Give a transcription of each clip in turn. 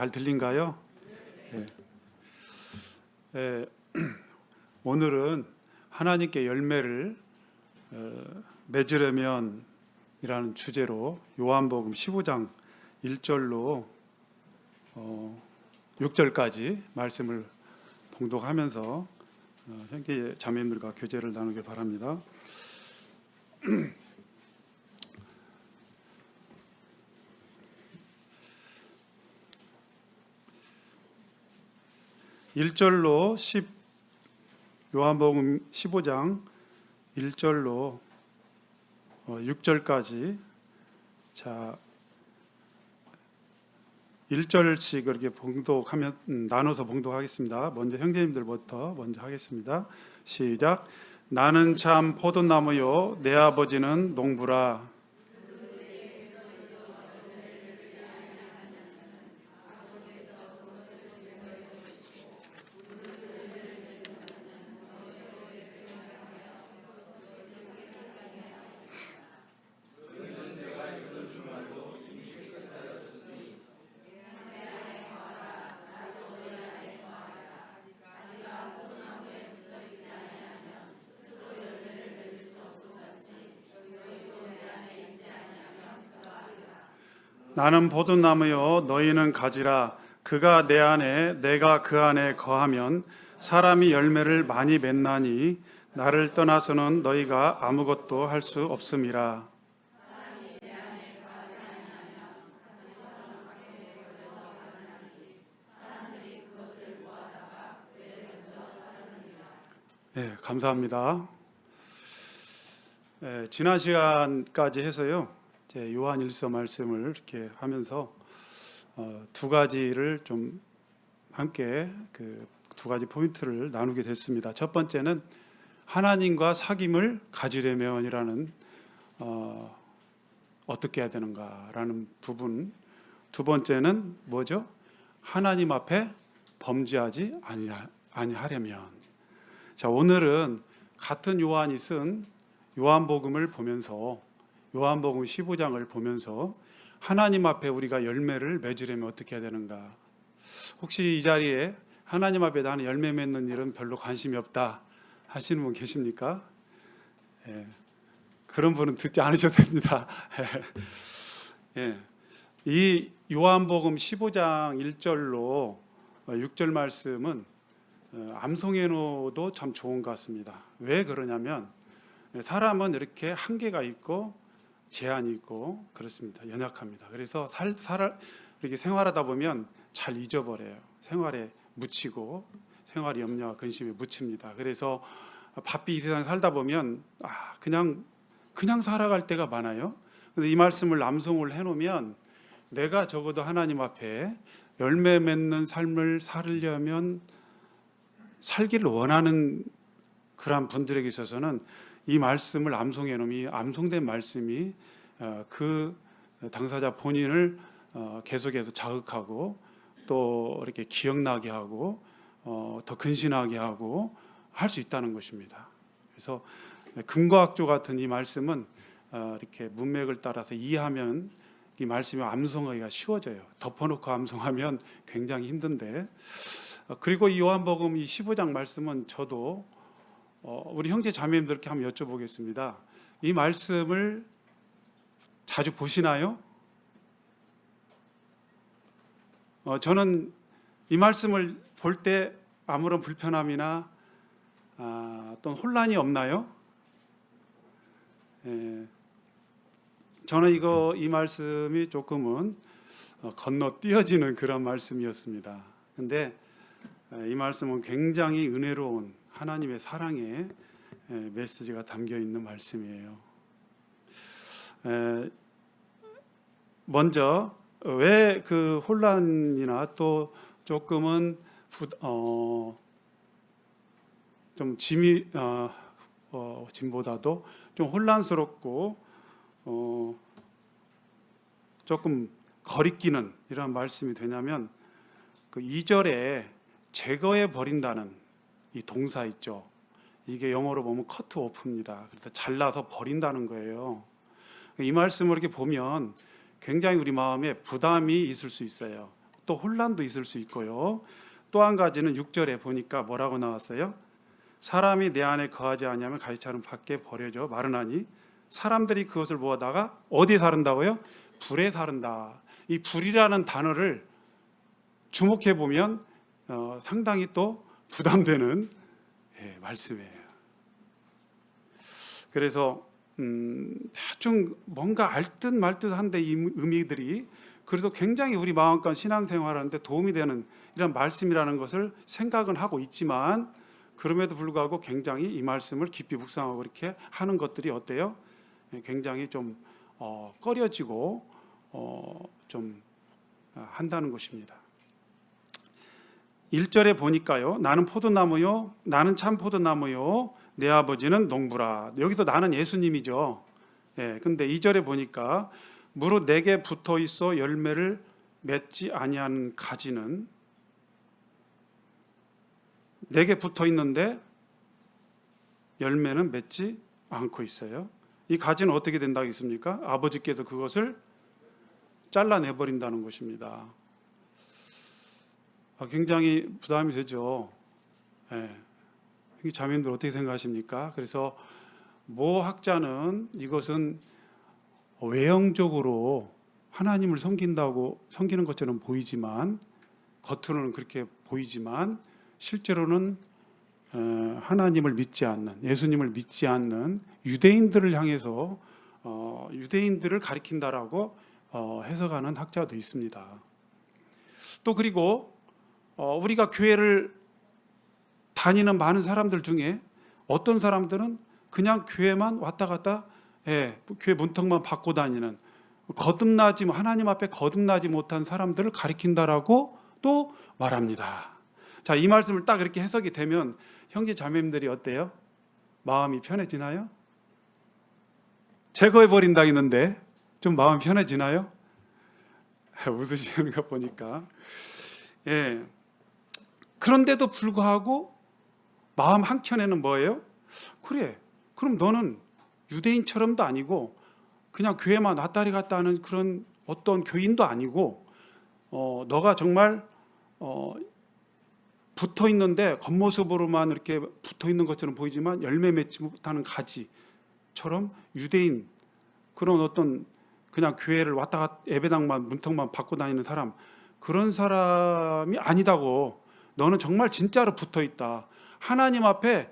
잘 들린가요? 네. 네. 오늘은 하나님께 열매를 맺으려면이라는 주제로 요한복음 15장 1절로 6절까지 말씀을 봉독하면서 형제 자매님들과 교제를 나누길 바랍니다. 1절로 요한복음 15장 1절로 6절까지 자 1절씩 이렇게 봉독하면 나눠서 봉독하겠습니다. 먼저 형제님들부터 먼저 하겠습니다. 시작. 나는 참 포도나무요 내 아버지는 농부라. 나는 포도나무요 너희는 가지라. 그가 내 안에 내가 그 안에 거하면 사람이 열매를 많이 맺나니 나를 떠나서는 너희가 아무것도 할 수 없음이라. 네, 감사합니다. 네, 지난 시간까지 해서요. 요한일서 말씀을 이렇게 하면서 두 가지를 좀 함께 두 가지 포인트를 나누게 됐습니다. 첫 번째는 하나님과 사귐을 가지려면이라는 어떻게 해야 되는가라는 부분. 두 번째는 뭐죠? 하나님 앞에 범죄하지 아니하려면. 자, 오늘은 같은 요한이 쓴 요한복음을 보면서 요한복음 15장을 보면서 하나님 앞에 우리가 열매를 맺으려면 어떻게 해야 되는가? 혹시 이 자리에 하나님 앞에 나는 열매 맺는 일은 별로 관심이 없다 하시는 분 계십니까? 예, 그런 분은 듣지 않으셔도 됩니다. 예, 이 요한복음 15장 1절로 6절 말씀은 암송해 놓어도 참 좋은 것 같습니다. 왜 그러냐면 사람은 이렇게 한계가 있고 제한이 있고 그렇습니다. 연약합니다. 그래서 이렇게 생활하다 보면 잘 잊어버려요. 생활에 묻히고 생활의 염려와 근심에 묻힙니다. 그래서 바삐 이 세상 살다 보면 그냥 살아갈 때가 많아요. 근데 이 말씀을 암송을 해놓으면 내가 적어도 하나님 앞에 열매 맺는 삶을 살려면 살기를 원하는 그런 분들에게 있어서는 이 말씀을 암송해 놓으면 암송된 말씀이 그 당사자 본인을 계속해서 자극하고 또 이렇게 기억나게 하고 더 근신하게 하고 할 수 있다는 것입니다. 그래서 금과학조 같은 이 말씀은 이렇게 문맥을 따라서 이해하면 이 말씀이 암송하기가 쉬워져요. 덮어놓고 암송하면 굉장히 힘든데, 그리고 이 요한복음 이 15장 말씀은 저도 우리 형제 자매님들께 한번 여쭤보겠습니다. 이 말씀을 자주 보시나요? 저는 이 말씀을 볼 때 아무런 불편함이나 또는 혼란이 없나요? 저는 이 말씀이 조금은 건너뛰어지는 그런 말씀이었습니다. 근데 이 말씀은 굉장히 은혜로운 하나님의 사랑의 메시지가 담겨 있는 말씀이에요. 먼저 왜 그 혼란이나 또 조금은 좀 짐보다도 좀 혼란스럽고 조금 거리끼는 이런 말씀이 되냐면 그 2절에 제거해 버린다는 이 동사 있죠. 이게 영어로 보면 cut off입니다. 그래서 잘라서 버린다는 거예요. 이 말씀을 이렇게 보면 굉장히 우리 마음에 부담이 있을 수 있어요. 또 혼란도 있을 수 있고요. 또 한 가지는 6절에 보니까 뭐라고 나왔어요? 사람이 내 안에 거하지 아니하면 가지처럼 밖에 버려져 마르나니 사람들이 그것을 모아다가 어디에 사른다고요? 불에 사른다. 이 불이라는 단어를 주목해 보면 상당히 또 부담되는 말씀이에요. 그래서 대충 뭔가 알듯 말듯한데 이 의미들이 그래도 굉장히 우리 마음과 신앙생활하는데 도움이 되는 이런 말씀이라는 것을 생각은 하고 있지만 그럼에도 불구하고 굉장히 이 말씀을 깊이 묵상하고 이렇게 하는 것들이 어때요? 굉장히 좀 꺼려지고 좀 한다는 것입니다. 1절에 보니까요. 나는 포도나무요. 나는 참 포도나무요. 내 아버지는 농부라. 여기서 나는 예수님이죠. 근데 2절에 보니까 무릇 내게 붙어 있어 열매를 맺지 아니하는 가지는 내게 붙어 있는데 열매는 맺지 않고 있어요. 이 가지는 어떻게 된다고 했습니까? 아버지께서 그것을 잘라내 버린다는 것입니다. 굉장히 부담이 되죠. 자매님들 어떻게 생각하십니까? 그래서 모 학자는 이것은 외형적으로 하나님을 섬기는 것처럼 보이지만 겉으로는 그렇게 보이지만 실제로는 하나님을 믿지 않는, 예수님을 믿지 않는 유대인들을 향해서 유대인들을 가리킨다라고 해석하는 학자도 있습니다. 또 그리고 우리가 교회를 다니는 많은 사람들 중에 어떤 사람들은 그냥 교회만 왔다 갔다 교회 문턱만 받고 다니는 하나님 앞에 거듭나지 못한 사람들을 가리킨다라고 또 말합니다. 자, 이 말씀을 딱 이렇게 해석이 되면 형제 자매님들이 어때요? 마음이 편해지나요? 제거해버린다 했는데 좀 마음이 편해지나요? 웃으시는 거 보니까. 그런데도 불구하고 마음 한켠에는 뭐예요? 그래, 그럼 너는 유대인처럼도 아니고 그냥 교회만 왔다리 갔다 하는 그런 어떤 교인도 아니고 너가 정말 붙어 있는데 겉모습으로만 이렇게 붙어 있는 것처럼 보이지만 열매 맺지 못하는 가지처럼 유대인 그런 어떤 그냥 교회를 왔다 갔다 예배당만 문턱만 받고 다니는 사람 그런 사람이 아니다고 너는 정말 진짜로 붙어 있다. 하나님 앞에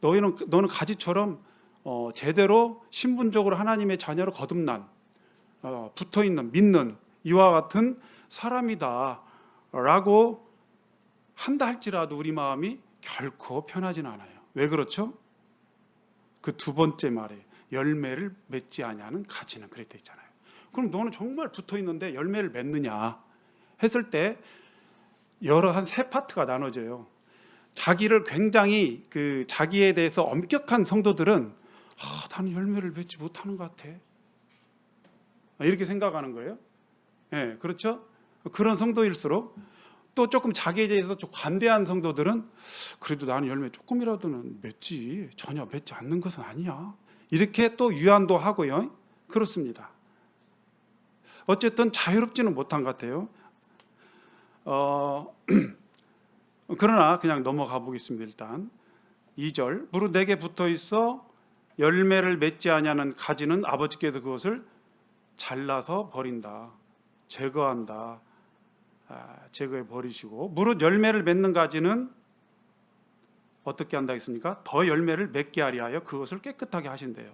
너는 가지처럼 제대로 신분적으로 하나님의 자녀로 거듭난 붙어 있는 믿는 이와 같은 사람이다라고 한다 할지라도 우리 마음이 결코 편하지는 않아요. 왜 그렇죠? 그 두 번째 말에 열매를 맺지 아니하는 가지는 그랬다 있잖아요. 그럼 너는 정말 붙어 있는데 열매를 맺느냐 했을 때 여러 한 세 파트가 나눠져요. 자기를 굉장히 자기에 대해서 엄격한 성도들은 나는 열매를 맺지 못하는 것 같아. 이렇게 생각하는 거예요. 그렇죠? 그런 성도일수록 또 조금 자기에 대해서 좀 관대한 성도들은 그래도 나는 열매 조금이라도는 맺지 전혀 맺지 않는 것은 아니야. 이렇게 또 유한도 하고요. 그렇습니다. 어쨌든 자유롭지는 못한 것 같아요. 그러나 그냥 넘어가 보겠습니다. 일단 2절 무릇 내게 붙어 있어 열매를 맺지 아니하는 가지는 아버지께서 그것을 잘라서 버린다. 제거한다. 제거해 버리시고 무릇 열매를 맺는 가지는 어떻게 한다 했습니까? 더 열매를 맺게 하리 하여 그것을 깨끗하게 하신대요.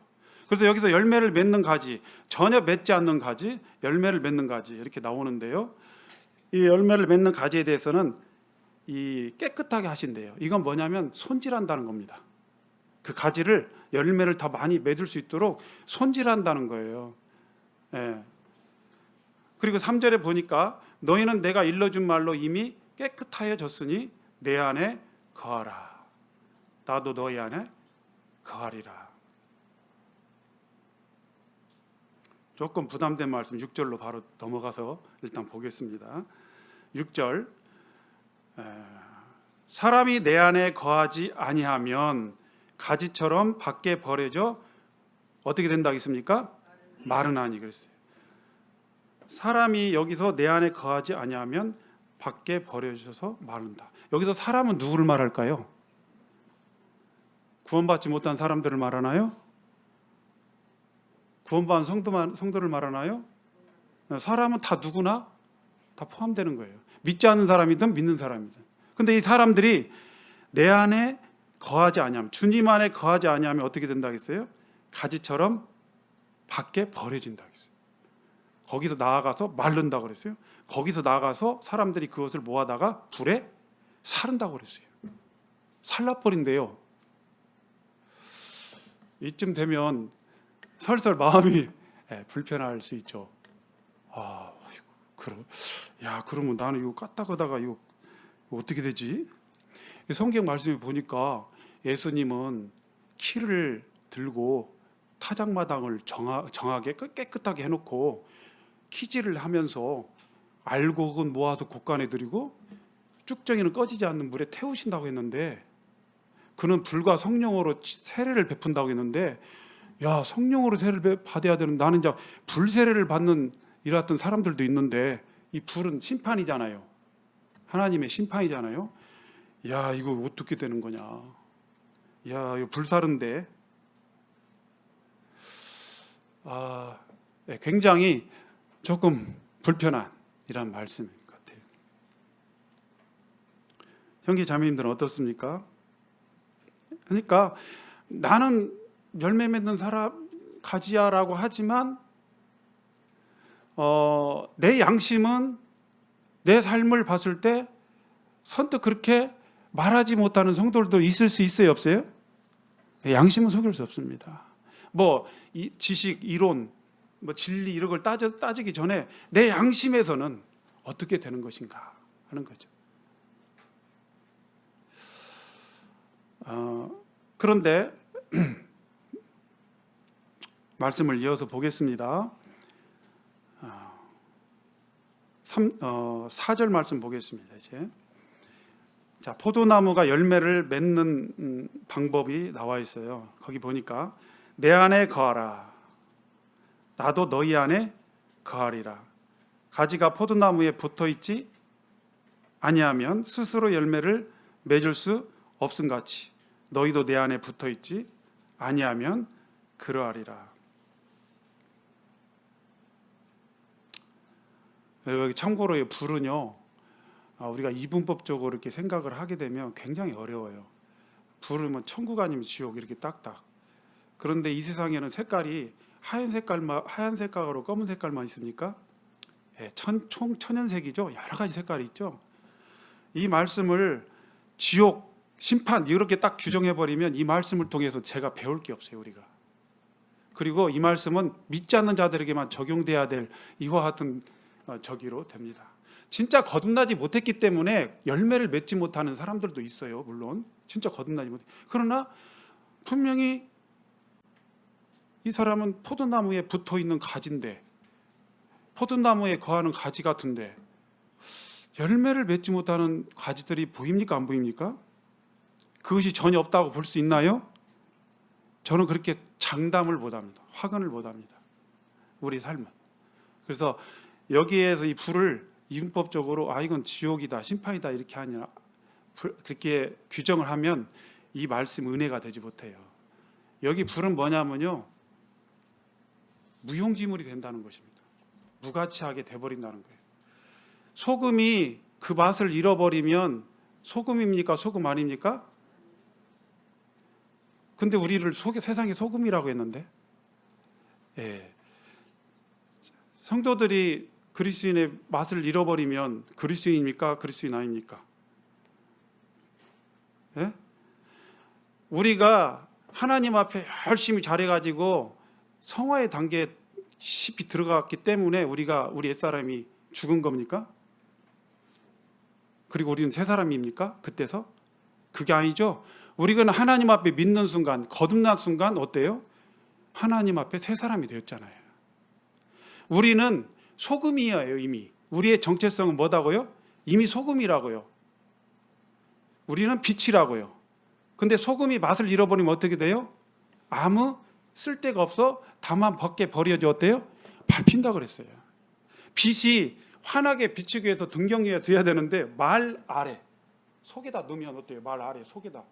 그래서 여기서 열매를 맺는 가지, 전혀 맺지 않는 가지, 열매를 맺는 가지 이렇게 나오는데요. 이 열매를 맺는 가지에 대해서는 이 깨끗하게 하신대요. 이건 뭐냐면 손질한다는 겁니다. 그 가지를 열매를 더 많이 맺을 수 있도록 손질한다는 거예요. 그리고 3절에 보니까 너희는 내가 일러준 말로 이미 깨끗하여졌으니 내 안에 거하라. 나도 너희 안에 거하리라. 조금 부담된 말씀 6절로 바로 넘어가서 일단 보겠습니다. 6절 사람이 내 안에 거하지 아니하면 가지처럼 밖에 버려져 어떻게 된다 했습니까? 마르나니 그랬어요. 사람이 여기서 내 안에 거하지 아니하면 밖에 버려져서 마른다. 여기서 사람은 누구를 말할까요? 구원받지 못한 사람들을 말하나요? 구원받은 성도를 말하나요? 사람은 다 누구나 다 포함되는 거예요. 믿지 않는 사람이든 믿는 사람이든. 근데 이 사람들이 내 안에 거하지 아니하면, 주님 안에 거하지 아니하면 어떻게 된다 했어요? 가지처럼 밖에 버려진다 했어요. 거기서 나아가서 마른다고 그랬어요. 거기서 나아가서 사람들이 그것을 모아다가 불에 사른다고 그랬어요. 살라버린대요. 이쯤 되면 설설 마음이 불편할 수 있죠. 그러면 나는 이거 까딱하다가 이거 어떻게 되지? 성경 말씀에 보니까 예수님은 키를 들고 타작마당을 정하게 깨끗하게 해놓고 키질을 하면서 알곡은 모아서 곳간에 드리고 쭉정이는 꺼지지 않는 물에 태우신다고 했는데, 그는 불과 성령으로 세례를 베푼다고 했는데, 성령으로 세례를 받아야 되는, 나는 이제 불 세례를 받는 이랬던 사람들도 있는데, 이 불은 심판이잖아요. 하나님의 심판이잖아요. 이거 어떻게 되는 거냐? 이거 불사른데. 굉장히 조금 불편한 이런 말씀인 것 같아요. 형제 자매님들은 어떻습니까? 그러니까 나는 열매 맺는 사람 가지야라고 하지만 내 양심은 내 삶을 봤을 때 선뜻 그렇게 말하지 못하는 성도들도 있을 수 있어요, 없어요? 양심은 속일 수 없습니다. 이 지식, 이론, 진리 이런 걸 따지기 전에 내 양심에서는 어떻게 되는 것인가 하는 거죠. 그런데 말씀을 이어서 보겠습니다. 4절 말씀 보겠습니다. 이제 포도나무가 열매를 맺는 방법이 나와 있어요. 거기 보니까 내 안에 거하라, 나도 너희 안에 거하리라. 가지가 포도나무에 붙어 있지 아니하면 스스로 열매를 맺을 수 없음같이 너희도 내 안에 붙어 있지 아니하면 그러하리라. 여기 참고로 불은요, 우리가 이분법적으로 이렇게 생각을 하게 되면 굉장히 어려워요. 불은 천국 아니면 지옥 이렇게 딱딱. 그런데 이 세상에는 색깔이 하얀 색깔로 검은 색깔만 있습니까? 총 천연색이죠. 여러 가지 색깔이 있죠. 이 말씀을 지옥, 심판 이렇게 딱 규정해버리면 이 말씀을 통해서 제가 배울 게 없어요, 우리가. 그리고 이 말씀은 믿지 않는 자들에게만 적용돼야 될 이와 같은 저기로 됩니다. 진짜 거듭나지 못했기 때문에 열매를 맺지 못하는 사람들도 있어요. 물론 진짜 거듭나지 못해. 그러나 분명히 이 사람은 포도나무에 붙어있는 가지인데, 포도나무에 거하는 가지 같은데 열매를 맺지 못하는 가지들이 보입니까? 안 보입니까? 그것이 전혀 없다고 볼 수 있나요? 저는 그렇게 장담을 못합니다. 확언을 못합니다. 우리 삶은. 그래서 여기에서 이 불을 이분법적으로 이건 지옥이다, 심판이다 이렇게 아니라 그렇게 규정을 하면 이 말씀 은혜가 되지 못해요. 여기 불은 뭐냐면요, 무용지물이 된다는 것입니다. 무가치하게 돼버린다는 거예요. 소금이 그 맛을 잃어버리면 소금입니까? 소금 아닙니까? 근데 우리를 세상의 소금이라고 했는데, 성도들이 그리스도인의 맛을 잃어버리면 그리스도인입니까? 그리스도인 아닙니까? 우리가 하나님 앞에 열심히 잘해가지고 성화의 단계에 깊이 들어갔기 때문에 우리 옛사람이 죽은 겁니까? 그리고 우리는 새 사람입니까? 그때서? 그게 아니죠. 우리는 하나님 앞에 믿는 순간, 거듭난 순간 어때요? 하나님 앞에 새 사람이 되었잖아요. 우리는 소금이에요. 이미 우리의 정체성은 뭐다고요? 이미 소금이라고요. 우리는 빛이라고요. 근데 소금이 맛을 잃어버리면 어떻게 돼요? 아무 쓸데가 없어 다만 밖에 버려져 어때요? 밟힌다 그랬어요. 빛이 환하게 비추기 위해서 등경위에 둬야 되는데 말 아래 속에다 넣으면 어때요? 말 아래 속에다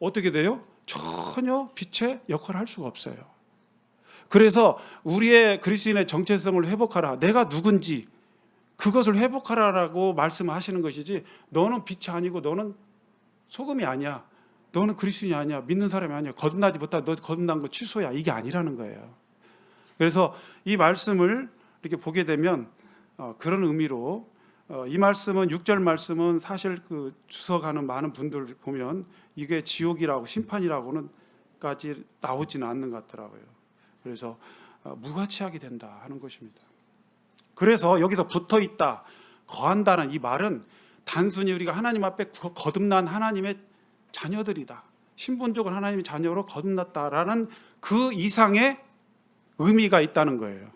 어떻게 돼요? 전혀 빛의 역할을 할 수가 없어요. 그래서 우리의 그리스도인의 정체성을 회복하라, 내가 누군지 그것을 회복하라라고 말씀하시는 것이지, 너는 빛이 아니고 너는 소금이 아니야, 너는 그리스도인이 아니야, 믿는 사람이 아니야, 거듭나지 못하다, 너 거듭난 거 취소야, 이게 아니라는 거예요. 그래서 이 말씀을 이렇게 보게 되면 그런 의미로 이 말씀은 6절 말씀은 사실 그 주석하는 많은 분들 보면 이게 지옥이라고 심판이라고는까지 나오지는 않는 것 같더라고요. 그래서 무가치하게 된다 하는 것입니다. 그래서 여기서 붙어 있다, 거한다는 이 말은 단순히 우리가 하나님 앞에 거듭난 하나님의 자녀들이다, 신분적으로 하나님의 자녀로 거듭났다라는 그 이상의 의미가 있다는 거예요.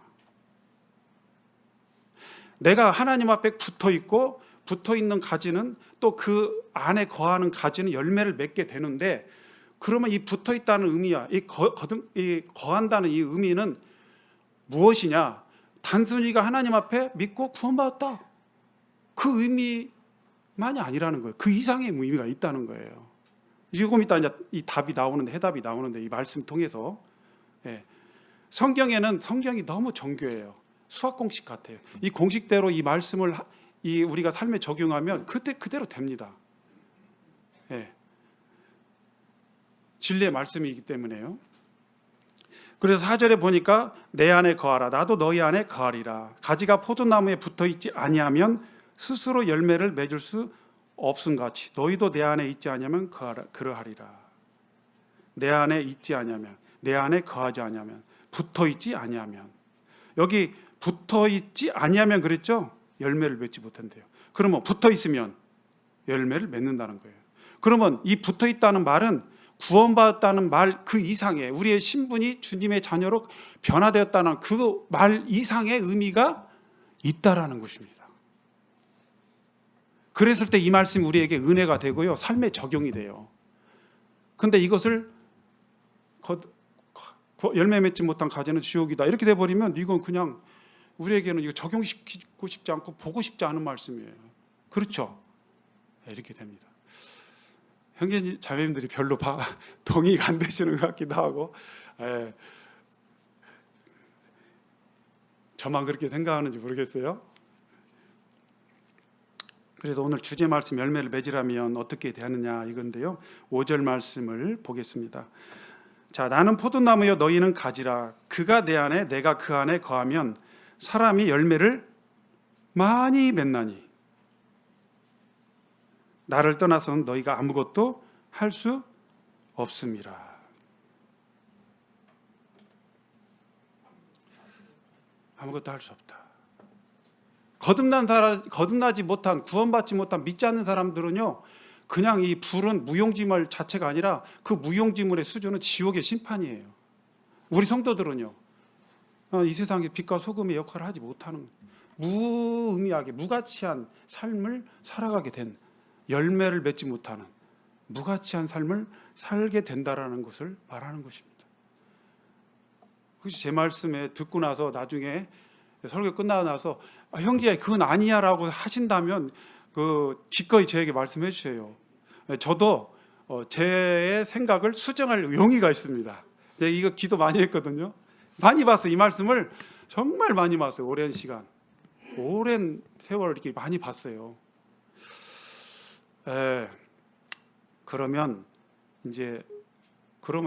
내가 하나님 앞에 붙어 있고 붙어 있는 가지는 또 그 안에 거하는 가지는 열매를 맺게 되는데, 그러면 이 붙어 있다는 의미야, 이 거한다는 이 의미는 무엇이냐? 단순히가 하나님 앞에 믿고 구원받았다, 그 의미만이 아니라는 거예요. 그 이상의 의미가 있다는 거예요. 조금 이따 이제 이 답이 나오는데, 해답이 나오는데, 이 말씀 통해서 성경에는 성경이 너무 정교해요. 수학 공식 같아요. 이 공식대로 이 말씀을 우리가 삶에 적용하면 그대로 됩니다. 진리의 말씀이기 때문에요. 그래서 4절에 보니까 내 안에 거하라, 나도 너희 안에 거하리라. 가지가 포도나무에 붙어 있지 아니하면 스스로 열매를 맺을 수 없음같이 너희도 내 안에 있지 아니하면 그러하리라. 내 안에 있지 아니하면, 내 안에 거하지 아니하면, 붙어 있지 아니하면, 여기 붙어 있지 아니하면 그랬죠? 열매를 맺지 못한대요. 그러면 붙어 있으면 열매를 맺는다는 거예요. 그러면 이 붙어 있다는 말은 구원받았다는 말 그 이상의, 우리의 신분이 주님의 자녀로 변화되었다는 그 말 이상의 의미가 있다라는 것입니다. 그랬을 때 이 말씀이 우리에게 은혜가 되고요, 삶에 적용이 돼요. 근데 이것을 열매 맺지 못한 가지는 지옥이다, 이렇게 돼버리면 이건 그냥 우리에게는 이거 적용시키고 싶지 않고 보고 싶지 않은 말씀이에요. 그렇죠? 이렇게 됩니다. 형제 자매님들이 별로 동의가 안 되시는 것 같기도 하고, 저만 그렇게 생각하는지 모르겠어요. 그래서 오늘 주제 말씀 열매를 맺으라면 어떻게 되느냐 이건데요, 5절 말씀을 보겠습니다. 자, 나는 포도나무여 너희는 가지라. 그가 내 안에 내가 그 안에 거하면 사람이 열매를 많이 맺나니 나를 떠나서는 너희가 아무것도 할 수 없음이라. 아무것도 할 수 없다. 거듭나지 못한, 구원받지 못한, 믿지 않는 사람들은요, 그냥 이 불은 무용지물 자체가 아니라 그 무용지물의 수준은 지옥의 심판이에요. 우리 성도들은요, 이 세상에 빛과 소금의 역할을 하지 못하는, 무의미하게 무가치한 삶을 살아가게 된, 열매를 맺지 못하는 무가치한 삶을 살게 된다라는 것을 말하는 것입니다. 혹시 제 말씀에 듣고 나서 나중에 설교 끝나고 나서 형제 그건 아니야라고 하신다면 기꺼이 저에게 말씀해 주세요. 저도 제 생각을 수정할 용의가 있습니다. 제가 이거 기도 많이 했거든요. 많이 봤어요. 이 말씀을 정말 많이 봤어요. 오랜 시간, 오랜 세월 이렇게 많이 봤어요. 그러면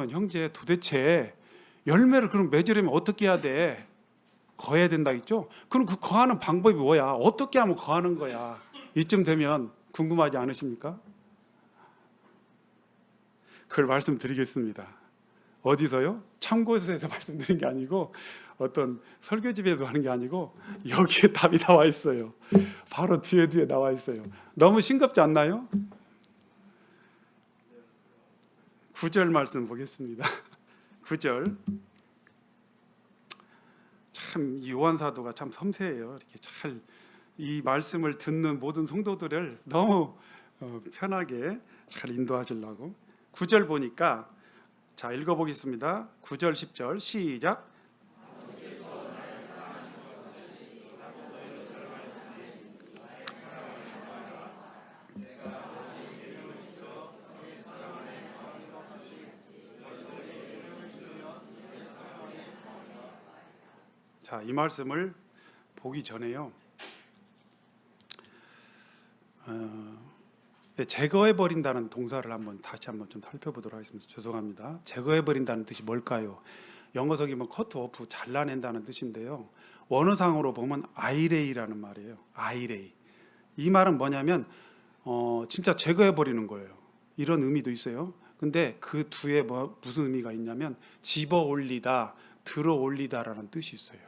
형제 도대체 열매를 그럼 맺으려면 어떻게 해야 돼? 거해야 된다 했죠? 그럼 그 거하는 방법이 뭐야? 어떻게 하면 거하는 거야? 이쯤 되면 궁금하지 않으십니까? 그걸 말씀드리겠습니다. 어디서요? 참고서에서 말씀드린 게 아니고, 어떤 설교집에도 하는 게 아니고, 여기에 답이 나와 있어요. 바로 뒤에 나와 있어요. 너무 싱겁지 않나요? 9절 말씀 보겠습니다. 9절. 참 요한 사도가 참 섬세해요. 이렇게 잘 이 말씀을 듣는 모든 성도들을 너무 편하게 잘 인도하시려고. 9절 보니까, 자, 읽어보겠습니다. 9절 10절 시작. 자, 이 말씀을 보기 전에요. 제거해 버린다는 동사를 다시 한번 좀 살펴보도록 하겠습니다. 죄송합니다. 제거해 버린다는 뜻이 뭘까요? 영어석이 cut off, 잘라낸다는 뜻인데요. 원어상으로 보면 아이레이라는 말이에요. 아이레이. 이 말은 뭐냐면 진짜 제거해 버리는 거예요. 이런 의미도 있어요. 근데 그 뒤에 무슨 의미가 있냐면 집어 올리다, 들어 올리다라는 뜻이 있어요.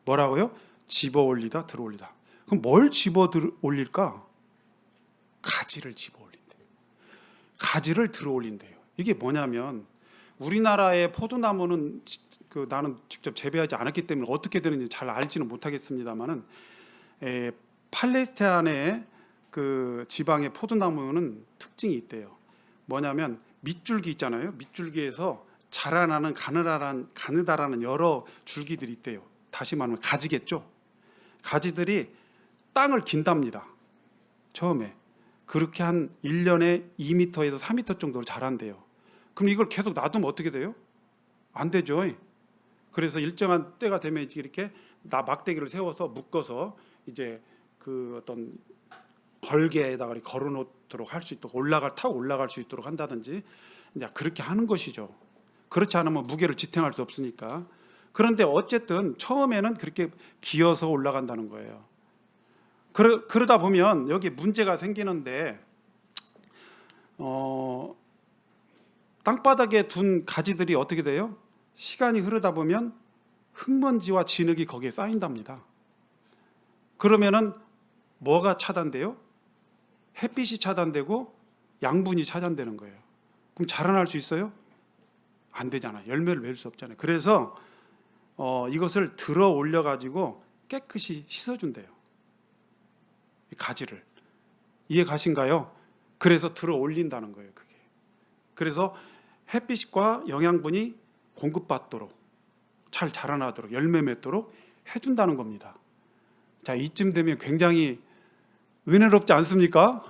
뭐라고요? 집어 올리다, 들어 올리다. 그럼 뭘 집어 올릴까? 가지를 집어 올린대요. 가지를 들어 올린대요. 이게 뭐냐면 우리나라의 포도나무는 나는 직접 재배하지 않았기 때문에 어떻게 되는지 잘 알지는 못하겠습니다만은 팔레스타인의 그 지방의 포도나무는 특징이 있대요. 뭐냐면 밑줄기 있잖아요. 밑줄기에서 자라나는 가느다라는 여러 줄기들이 있대요. 다시 말하면 가지겠죠. 가지들이 땅을 긴답니다. 처음에. 그렇게 한 1년에 2m에서 4m 정도로 자란대요. 그럼 이걸 계속 놔두면 어떻게 돼요? 안 되죠. 그래서 일정한 때가 되면 이렇게 막대기를 세워서 묶어서 이제 그 어떤 걸개에다가 걸어놓도록 할 수 있도록 타고 올라갈 수 있도록 한다든지 이제 그렇게 하는 것이죠. 그렇지 않으면 무게를 지탱할 수 없으니까. 그런데 어쨌든 처음에는 그렇게 기어서 올라간다는 거예요. 그러다 보면 여기 문제가 생기는데 땅바닥에 둔 가지들이 어떻게 돼요? 시간이 흐르다 보면 흙먼지와 진흙이 거기에 쌓인답니다. 그러면은 뭐가 차단돼요? 햇빛이 차단되고 양분이 차단되는 거예요. 그럼 자라날 수 있어요? 안 되잖아요. 열매를 맺을 수 없잖아요. 그래서 이것을 들어 올려 가지고 깨끗이 씻어준대요. 가지를. 이해 가신가요? 그래서 들어 올린다는 거예요. 그게. 그래서 햇빛과 영양분이 공급받도록 잘 자라나도록 열매 맺도록 해준다는 겁니다. 자, 이쯤 되면 굉장히 은혜롭지 않습니까?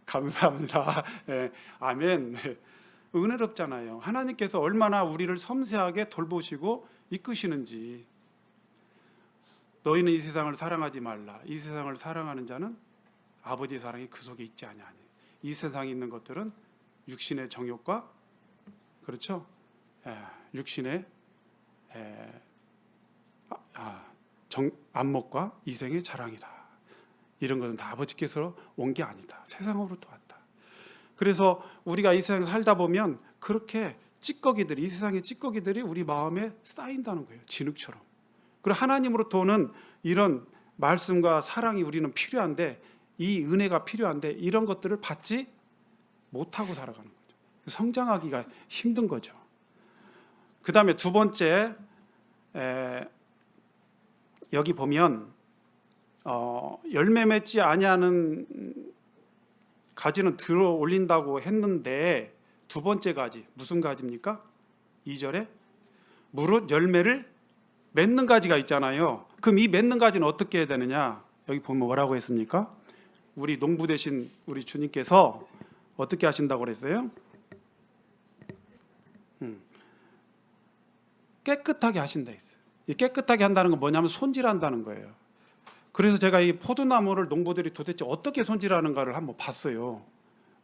감사합니다. 네, 아멘. 네, 은혜롭잖아요. 하나님께서 얼마나 우리를 섬세하게 돌보시고 이끄시는지. 너희는 이 세상을 사랑하지 말라. 이 세상을 사랑하는 자는 아버지의 사랑이 그 속에 있지 아니하니. 이 세상에 있는 것들은 육신의 정욕과 그렇죠? 육신의 안목과 이생의 자랑이다. 이런 것은 다 아버지께서 온 게 아니다. 세상으로부터 왔다. 그래서 우리가 이 세상에 살다 보면 그렇게 찌꺼기들이, 이 세상의 찌꺼기들이 우리 마음에 쌓인다는 거예요. 진흙처럼. 그리고 하나님으로부터 오는 이런 말씀과 사랑이 우리는 필요한데, 이 은혜가 필요한데 이런 것들을 받지 못하고 살아가는 거죠. 성장하기가 힘든 거죠. 그 다음에 두 번째, 여기 보면 열매 맺지 아니하는 가지는 들어 올린다고 했는데 두 번째 가지 무슨 가지입니까? 2절에 무릇 열매를 맺는 가지가 있잖아요. 그럼 이 맺는 가지는 어떻게 해야 되느냐? 여기 보면 뭐라고 했습니까? 우리 농부 되신 우리 주님께서 어떻게 하신다고 그랬어요? 깨끗하게 하신다 했어요. 이 깨끗하게 한다는 건 뭐냐면 손질한다는 거예요. 그래서 제가 이 포도나무를 농부들이 도대체 어떻게 손질하는가를 한번 봤어요.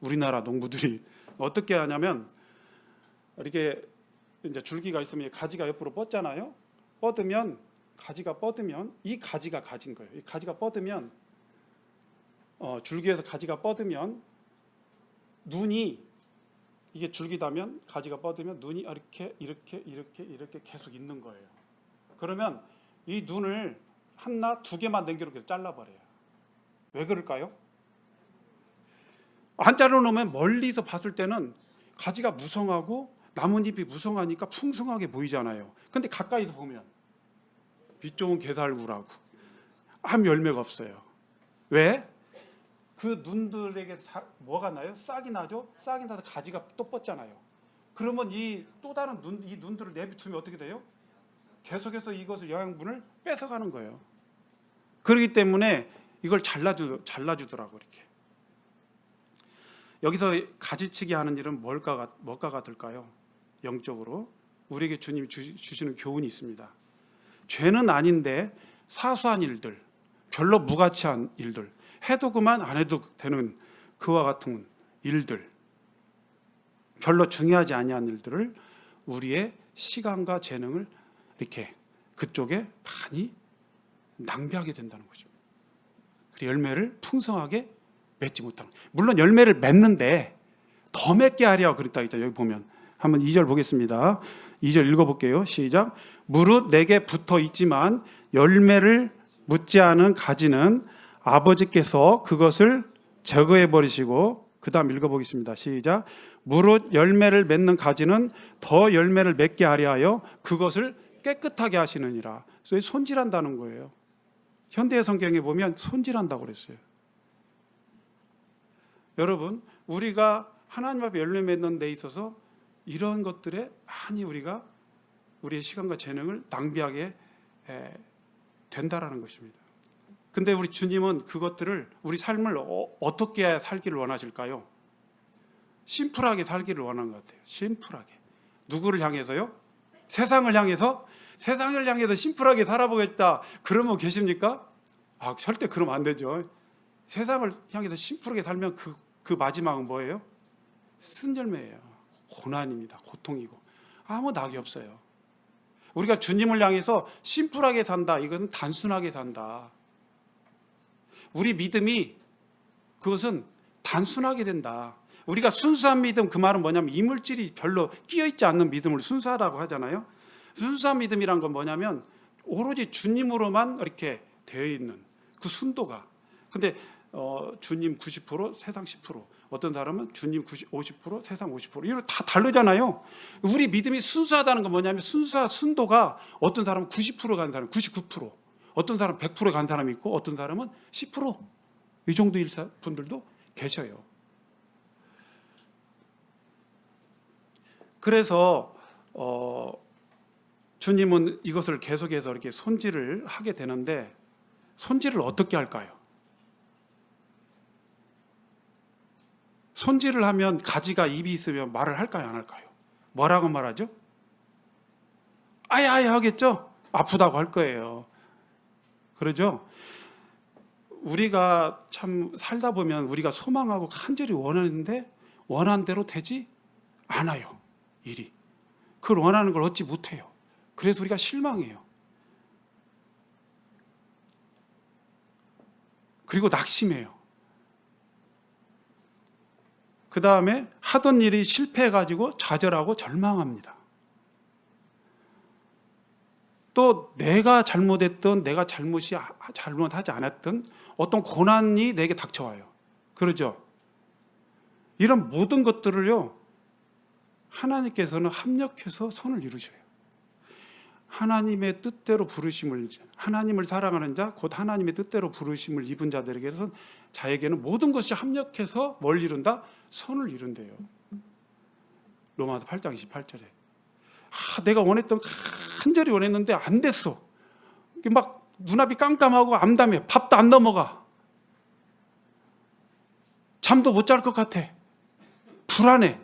우리나라 농부들이 어떻게 하냐면 이렇게 이제 줄기가 있으면 가지가 옆으로 뻗잖아요. 가지가 뻗으면 이 가지가 가진 거예요. 이 가지가 뻗으면 줄기에서 가지가 뻗으면 눈이 이게 줄기다면 가지가 뻗으면 눈이 이렇게 계속 있는 거예요. 그러면 이 눈을 하나 두 개만 남겨놓고 잘라버려요. 왜 그럴까요? 안 자르놓으면 멀리서 봤을 때는 가지가 무성하고 나뭇잎이 무성하니까 풍성하게 보이잖아요. 근데 가까이서 보면 빛 좋은 게살구라고 아무 열매가 없어요. 왜? 그 눈들에게 뭐가 나요? 싹이 나죠? 싹이 나서 가지가 또 뻗잖아요. 그러면 이 또 다른 이 눈들을 내비두면 어떻게 돼요? 계속해서 이것을 영양분을 뺏어가는 거예요. 그렇기 때문에 이걸 잘라주더라고 이렇게. 여기서 가지치기 하는 일은 뭐가 같을까요? 영적으로 우리에게 주님이 주시는 교훈이 있습니다. 죄는 아닌데 사소한 일들, 별로 무가치한 일들, 해도 그만 안 해도 되는 그와 같은 일들, 별로 중요하지 아니한 일들을 우리의 시간과 재능을 이렇게 그쪽에 많이 낭비하게 된다는 거죠. 그 열매를 풍성하게 맺지 못하는. 물론 열매를 맺는데 더 맺게 하려 그랬다 했죠. 여기 보면 한번 2절 보겠습니다. 2절 읽어볼게요. 시작. 무릇 내게 붙어 있지만 열매를 묻지 않은 가지는 아버지께서 그것을 제거해 버리시고, 그 다음 읽어보겠습니다. 시작. 무릇 열매를 맺는 가지는 더 열매를 맺게 하려 하여 그것을 깨끗하게 하시느니라. 그래서 손질한다는 거예요. 현대의 성경에 보면 손질한다고 그랬어요. 여러분, 우리가 하나님 앞에 열매 맺는 데 있어서 이런 것들에 많이 우리가 우리의 시간과 재능을 낭비하게 된다라는 것입니다. 근데 우리 주님은 그것들을, 우리 삶을 어떻게 해야 살기를 원하실까요? 심플하게 살기를 원하는 것 같아요. 심플하게. 누구를 향해서요? 세상을 향해서? 세상을 향해서 심플하게 살아보겠다, 그런 분 계십니까? 절대 그러면 안 되죠. 세상을 향해서 심플하게 살면 그 마지막은 뭐예요? 쓴열매예요. 고난입니다. 고통이고 아무 낙이 없어요. 우리가 주님을 향해서 심플하게 산다, 이것은 단순하게 산다. 우리 믿음이 그것은 단순하게 된다. 우리가 순수한 믿음, 그 말은 뭐냐면 이물질이 별로 끼어있지 않는 믿음을 순수하다고 하잖아요. 순수한 믿음이란 건 뭐냐면 오로지 주님으로만 이렇게 되어 있는 그 순도가. 근데 주님 90%, 세상 10%, 어떤 사람은 주님 50%, 세상 50%, 이거 다 다르잖아요. 우리 믿음이 순수하다는 건 뭐냐면 순도가 어떤 사람은 90% 간 사람, 99%, 어떤 사람은 100% 간 사람이 있고 어떤 사람은 10%이 정도일 분들도 계셔요. 그래서 주님은 이것을 계속해서 이렇게 손질을 하게 되는데, 손질을 어떻게 할까요? 손질을 하면 가지가 입이 있으면 말을 할까요, 안 할까요? 뭐라고 말하죠? 아야아야 하겠죠? 아프다고 할 거예요. 그러죠? 우리가 참 살다 보면 우리가 소망하고 간절히 원하는데 원한 대로 되지 않아요. 일이. 그걸 원하는 걸 얻지 못해요. 그래서 우리가 실망해요. 그리고 낙심해요. 그 다음에 하던 일이 실패해가지고 좌절하고 절망합니다. 또 내가 잘못했던, 내가 잘못하지 않았던 어떤 고난이 내게 닥쳐와요. 그러죠? 이런 모든 것들을요, 하나님께서는 합력해서 선을 이루셔요. 하나님의 뜻대로 부르심을, 하나님을 사랑하는 자, 곧 하나님의 뜻대로 부르심을 입은 자들에게는, 자에게는 모든 것이 합력해서 뭘 이룬다? 선을 이룬대요. 로마서 8장 28절에. 내가 원했던, 간절히 원했는데 안 됐어. 막 눈앞이 깜깜하고 암담해. 밥도 안 넘어가. 잠도 못 잘 것 같아. 불안해.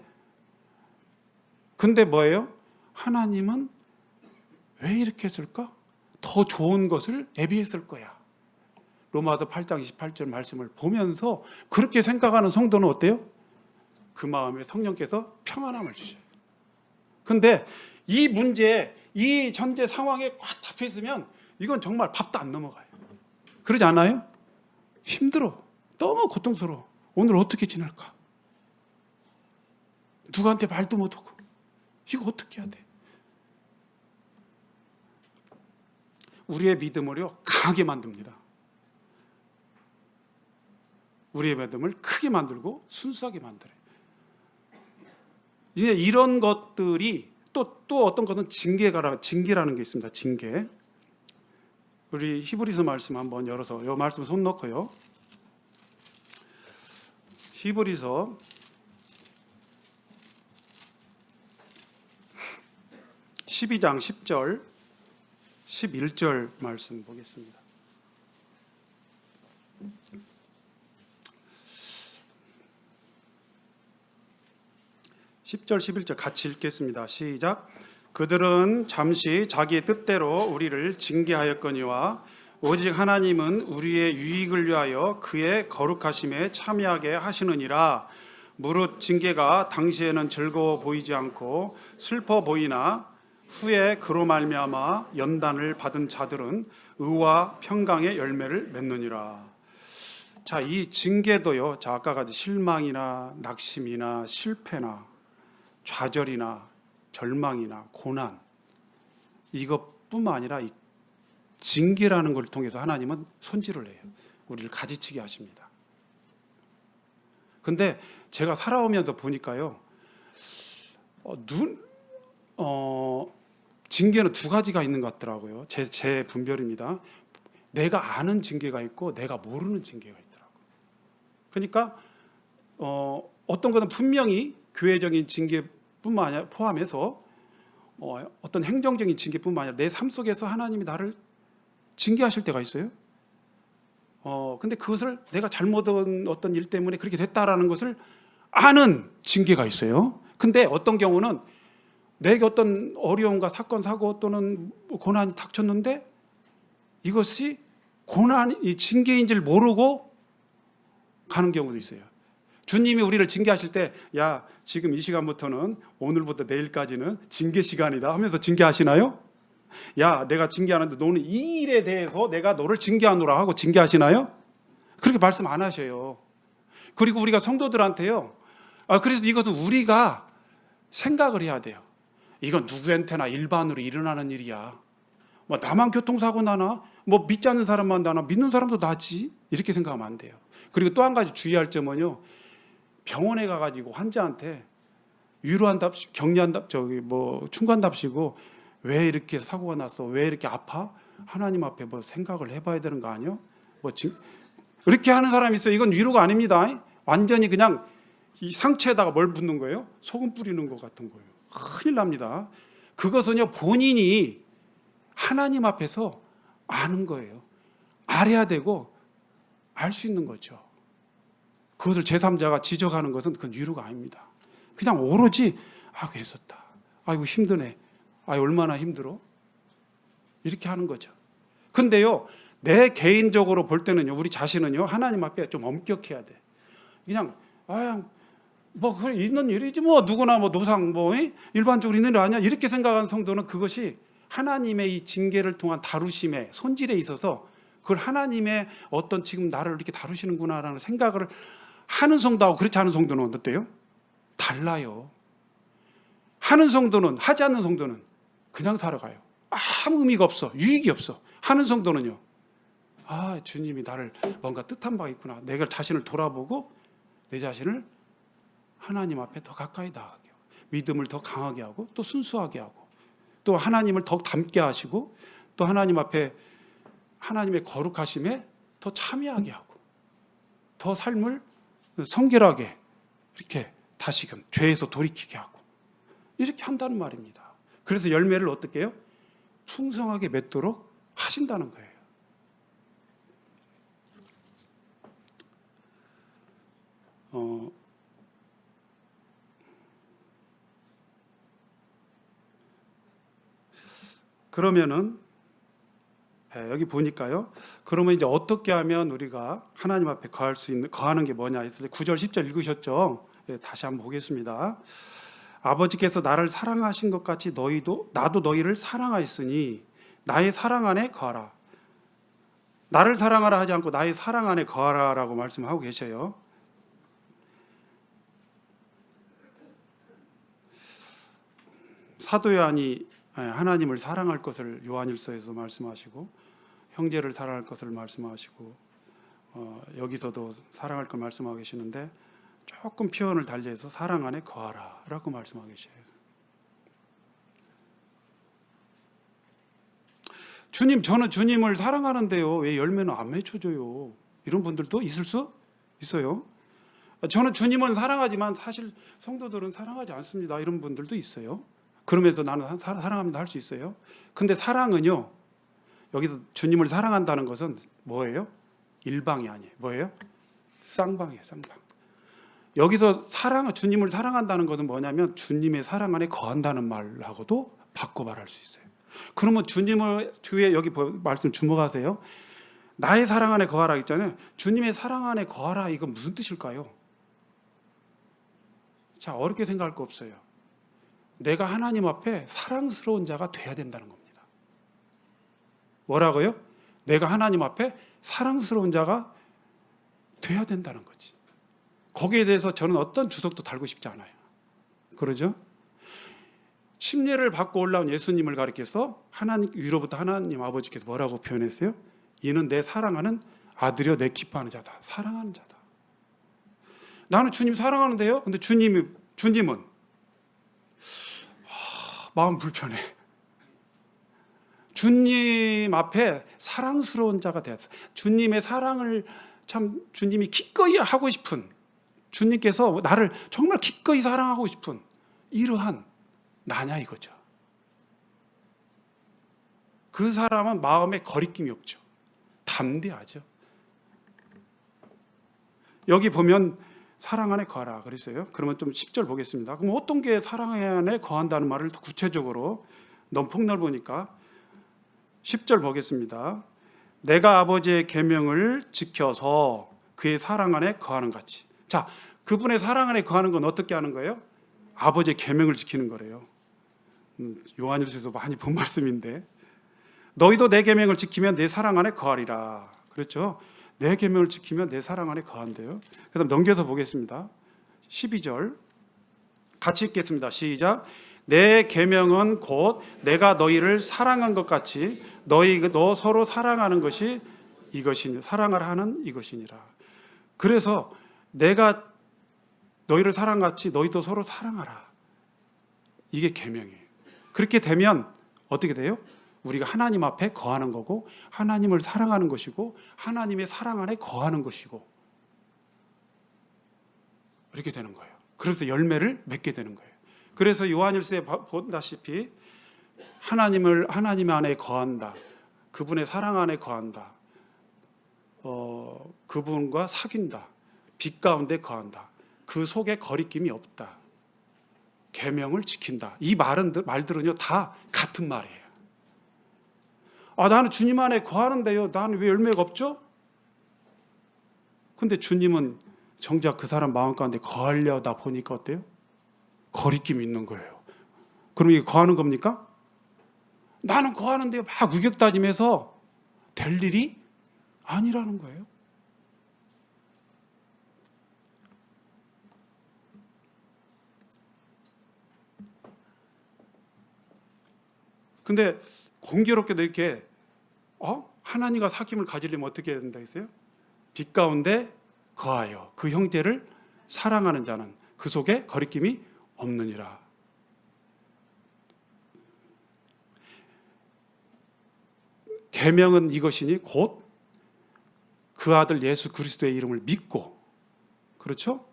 근데 뭐예요? 하나님은 왜 이렇게 했을까? 더 좋은 것을 예비했을 거야. 로마서 8장 28절 말씀을 보면서 그렇게 생각하는 성도는 어때요? 그 마음에 성령께서 평안함을 주셔요. 근데 이 문제, 이 현재 상황에 꽉 잡혀 있으면 이건 정말 밥도 안 넘어가요. 그러지 않아요? 힘들어. 너무 고통스러워. 오늘 어떻게 지낼까? 누구한테 말도 못하고. 이거 어떻게 해야 돼? 우리의 믿음을요, 강하게 만듭니다. 우리의 믿음을 크게 만들고 순수하게 만들어요. 이제 이런 것들이 또 어떤 것은 징계라는 게 있습니다. 징계. 우리 히브리서 말씀 한번 열어서 이 말씀 손 넣고요. 히브리서 12장 10절 11절 말씀 보겠습니다. 10절 11절 같이 읽겠습니다. 시작. 그들은 잠시 자기의 뜻대로 우리를 징계하였거니와 오직 하나님은 우리의 유익을 위하여 그의 거룩하심에 참여하게 하시느니라. 무릇 징계가 당시에는 즐거워 보이지 않고 슬퍼 보이나 후에 그로 말미암아 연단을 받은 자들은 의와 평강의 열매를 맺느니라. 자, 이 징계도요. 자, 아까 같이 실망이나 낙심이나 실패나 좌절이나 절망이나 고난, 이것뿐만 아니라 이 징계라는 걸 통해서 하나님은 손질을 해요. 우리를 가지치게 하십니다. 근데 제가 살아오면서 보니까요, 징계는 두 가지가 있는 것 같더라고요. 제 분별입니다. 내가 아는 징계가 있고 내가 모르는 징계가 있더라고요. 그러니까 어떤 것은 분명히 교회적인 징계뿐만 아니라 포함해서 어떤 행정적인 징계뿐만 아니라 내 삶 속에서 하나님이 나를 징계하실 때가 있어요. 근데 그것을 내가 잘못한 어떤 일 때문에 그렇게 됐다라는 것을 아는 징계가 있어요. 근데 어떤 경우는 내게 어떤 어려움과 사건, 사고 또는 고난이 닥쳤는데 이것이 고난이 징계인지를 모르고 가는 경우도 있어요. 주님이 우리를 징계하실 때, 야, 지금 이 시간부터는 오늘부터 내일까지는 징계 시간이다 하면서 징계하시나요? 야, 내가 징계하는데 너는 이 일에 대해서 내가 너를 징계하노라 하고 징계하시나요? 그렇게 말씀 안 하셔요. 그리고 우리가 성도들한테요, 그래서 이것은 우리가 생각을 해야 돼요. 이건 누구한테나 일반으로 일어나는 일이야. 뭐 나만 교통사고 나나, 뭐 믿지 않는 사람만 나나, 믿는 사람도 나지, 이렇게 생각하면 안 돼요. 그리고 또 한 가지 주의할 점은요, 병원에 가가지고 환자한테 위로한답시고 격려한답, 충고한답시고 왜 이렇게 사고가 났어? 왜 이렇게 아파? 하나님 앞에 뭐 생각을 해봐야 되는 거 아니요? 이렇게 하는 사람이 있어요. 이건 위로가 아닙니다. 완전히 그냥 이 상처에다가 뭘 붓는 거예요? 소금 뿌리는 것 같은 거예요. 큰일 납니다. 그것은요, 본인이 하나님 앞에서 아는 거예요. 알아야 되고 알 수 있는 거죠. 그것을 제3자가 지적하는 것은 그건 위로가 아닙니다. 그냥 오로지 했었다. 아이고 힘드네. 얼마나 힘들어? 이렇게 하는 거죠. 근데요, 내 개인적으로 볼 때는요, 우리 자신은요, 하나님 앞에 좀 엄격해야 돼. 그냥 그래 있는 일이지 뭐 누구나 뭐 노상 일반적으로 있는 일 아니야 이렇게 생각하는 성도는 그것이 하나님의 이 징계를 통한 다루심에 손질에 있어서 그걸 하나님의 어떤 지금 나를 이렇게 다루시는구나라는 생각을 하는 성도하고 그렇지 않은 성도는 어때요? 달라요. 하는 성도는, 하지 않는 성도는 그냥 살아가요. 아무 의미가 없어. 유익이 없어. 하는 성도는요, 주님이 나를 뭔가 뜻한 바가 있구나. 내가 자신을 돌아보고 내 자신을 하나님 앞에 더 가까이 나가게 하고, 믿음을 더 강하게 하고, 또 순수하게 하고, 또 하나님을 더 닮게 하시고, 또 하나님 앞에 하나님의 거룩하심에 더 참여하게 하고, 더 삶을 성결하게 이렇게 다시금 죄에서 돌이키게 하고, 이렇게 한다는 말입니다. 그래서 열매를 어떻게 해요? 풍성하게 맺도록 하신다는 거예요. 그러면은 여기 보니까요. 그러면 이제 어떻게 하면 우리가 하나님 앞에 거하는 게 뭐냐 했을 때 9절 10절 읽으셨죠? 다시 한번 보겠습니다. 아버지께서 나를 사랑하신 것 같이 나도 너희를 사랑하였으니 나의 사랑 안에 거하라. 나를 사랑하라 하지 않고 나의 사랑 안에 거하라라고 말씀하고 계셔요. 사도 요한이 하나님을 사랑할 것을 요한일서에서 말씀하시고, 형제를 사랑할 것을 말씀하시고, 여기서도 사랑할 걸 말씀하고 계시는데 조금 표현을 달리해서 사랑 안에 거하라 라고 말씀하고 계셔요. 주님, 저는 주님을 사랑하는데요, 왜 열매는 안 맺혀져요? 이런 분들도 있을 수 있어요. 저는 주님을 사랑하지만 사실 성도들은 사랑하지 않습니다. 이런 분들도 있어요. 그러면서 나는 사랑합니다 할 수 있어요. 근데 사랑은요, 여기서 주님을 사랑한다는 것은 뭐예요? 일방이 아니에요. 뭐예요? 쌍방이에요. 쌍방. 여기서 주님을 사랑한다는 것은 뭐냐면 주님의 사랑 안에 거한다는 말하고도 바꿔 말할 수 있어요. 그러면 주님을 주의 여기 말씀 주목하세요. 나의 사랑 안에 거하라 있잖아요. 주님의 사랑 안에 거하라 이건 무슨 뜻일까요? 자, 어렵게 생각할 거 없어요. 내가 하나님 앞에 사랑스러운 자가 돼야 된다는 겁니다. 뭐라고요? 내가 하나님 앞에 사랑스러운 자가 돼야 된다는 거지. 거기에 대해서 저는 어떤 주석도 달고 싶지 않아요. 그러죠? 침례를 받고 올라온 예수님을 가리켜서 하나님 위로부터 하나님 아버지께서 뭐라고 표현했어요? 이는 내 사랑하는 아들이요 내 기뻐하는 자다. 사랑하는 자다. 나는 주님 사랑하는데요. 근데 주님은 마음 불편해. 주님 앞에 사랑스러운 자가 되었어. 주님의 사랑을 참 주님이 기꺼이 하고 싶은, 주님께서 나를 정말 기꺼이 사랑하고 싶은 이러한 나냐 이거죠. 그 사람은 마음에 거리낌이 없죠. 담대하죠. 여기 보면 사랑 안에 거하라 그랬어요. 그러면 좀 10절 보겠습니다. 그럼 어떤 게 사랑 안에 거한다는 말을 더 구체적으로, 너무 폭넓으니까 10절 보겠습니다. 내가 아버지의 계명을 지켜서 그의 사랑 안에 거하는 같이. 자, 그분의 사랑 안에 거하는 건 어떻게 하는 거예요? 아버지의 계명을 지키는 거래요. 요한일서에서 많이 본 말씀인데, 너희도 내 계명을 지키면 내 사랑 안에 거하리라. 그렇죠? 내 계명을 지키면 내 사랑 안에 거한대요. 그다음 넘겨서 보겠습니다. 12절 같이 읽겠습니다. 시작. 내 계명은 곧 내가 너희를 사랑한 것 같이 너 서로 사랑하는 것이 이것이니 사랑을 하는 이것이니라. 그래서 내가 너희를 사랑같이 너희도 서로 사랑하라. 이게 계명이에요. 그렇게 되면 어떻게 돼요? 우리가 하나님 앞에 거하는 거고, 하나님을 사랑하는 것이고, 하나님의 사랑 안에 거하는 것이고, 이렇게 되는 거예요. 그래서 열매를 맺게 되는 거예요. 그래서 요한일서에 보다시피 하나님 안에 거한다, 그분의 사랑 안에 거한다, 그분과 사귄다, 빛 가운데 거한다, 그 속에 거리낌이 없다, 계명을 지킨다. 이 말들은요 다 같은 말이에요. 나는 주님 안에 거하는데요, 나는 왜 열매가 없죠? 근데 주님은 정작 그 사람 마음 가운데 거하려다 보니까 어때요? 거리낌이 있는 거예요. 그럼 이게 거하는 겁니까? 나는 거하는데요 막 우격다짐해서 될 일이 아니라는 거예요. 근데 공교롭게도 이렇게 하나님과 사귐을 가지려면 어떻게 해야 된다 했어요? 빛 가운데 거하여 그 형제를 사랑하는 자는 그 속에 거리낌이 없느니라. 계명은 이것이니 곧 그 아들 예수 그리스도의 이름을 믿고, 그렇죠?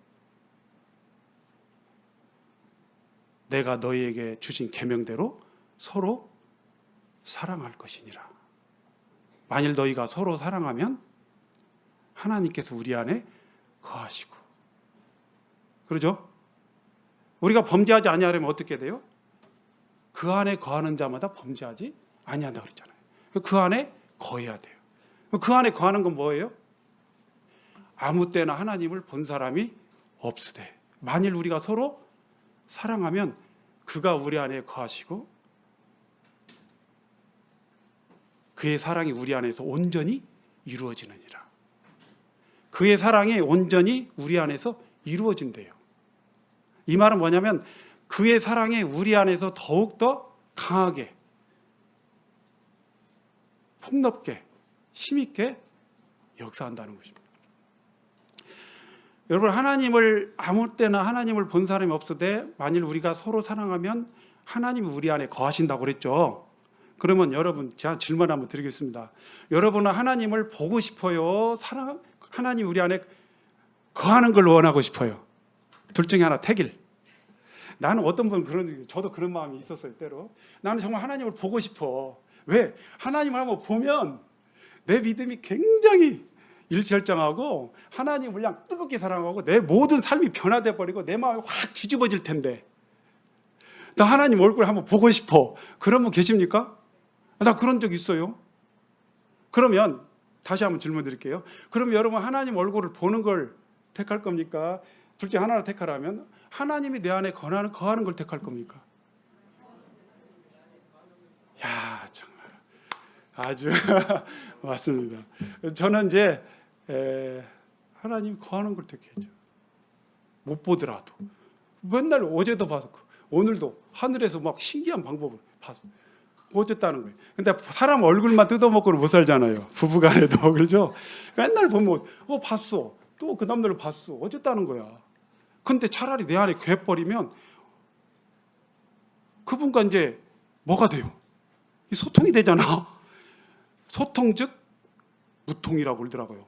내가 너희에게 주신 계명대로 서로 사랑할 것이니라. 만일 너희가 서로 사랑하면 하나님께서 우리 안에 거하시고, 그러죠? 우리가 범죄하지 아니하려면 어떻게 돼요? 그 안에 거하는 자마다 범죄하지 아니한다 그랬잖아요. 그 안에 거해야 돼요. 그 안에 거하는 건 뭐예요? 아무 때나 하나님을 본 사람이 없으되, 만일 우리가 서로 사랑하면 그가 우리 안에 거하시고 그의 사랑이 우리 안에서 온전히 이루어지느니라. 그의 사랑이 온전히 우리 안에서 이루어진대요. 이 말은 뭐냐면 그의 사랑이 우리 안에서 더욱더 강하게, 폭넓게, 힘있게 역사한다는 것입니다. 여러분, 하나님을 아무 때나 하나님을 본 사람이 없으되 만일 우리가 서로 사랑하면 하나님이 우리 안에 거하신다고 그랬죠. 그러면 여러분, 제가 질문 한번 드리겠습니다. 여러분은 하나님을 보고 싶어요? 하나님 우리 안에 거하는 걸 원하고 싶어요? 둘 중에 하나, 택일. 나는 어떤 분은 저도 그런 마음이 있었어요, 때로. 나는 정말 하나님을 보고 싶어. 왜? 하나님을 한번 보면 내 믿음이 굉장히 일절정하고 하나님을 그냥 뜨겁게 사랑하고 내 모든 삶이 변화돼 버리고 내 마음이 확 뒤집어질 텐데 나 하나님 얼굴 한번 보고 싶어. 그런 분 계십니까? 나 그런 적 있어요. 그러면 다시 한번 질문 드릴게요. 그럼 여러분 하나님 얼굴을 보는 걸 택할 겁니까? 둘 중 하나를 택하라면 하나님이 내 안에 거하는 걸 택할 겁니까? 야, 정말 아주 맞습니다. 저는 이제 하나님 거하는 걸 택해야죠. 못 보더라도 맨날 어제도 봤고 오늘도 하늘에서 막 신기한 방법을 봤어. 어쨌다는 거예요. 근데 사람 얼굴만 뜯어먹고는 못 살잖아요. 부부간에도 그렇죠. 맨날 보면 봤어. 또 그 다음날 봤어. 어쨌다는 거야. 근데 차라리 내 안에 괴버리면 그분과 이제 뭐가 돼요? 이 소통이 되잖아. 소통 즉 무통이라고 그러더라고요.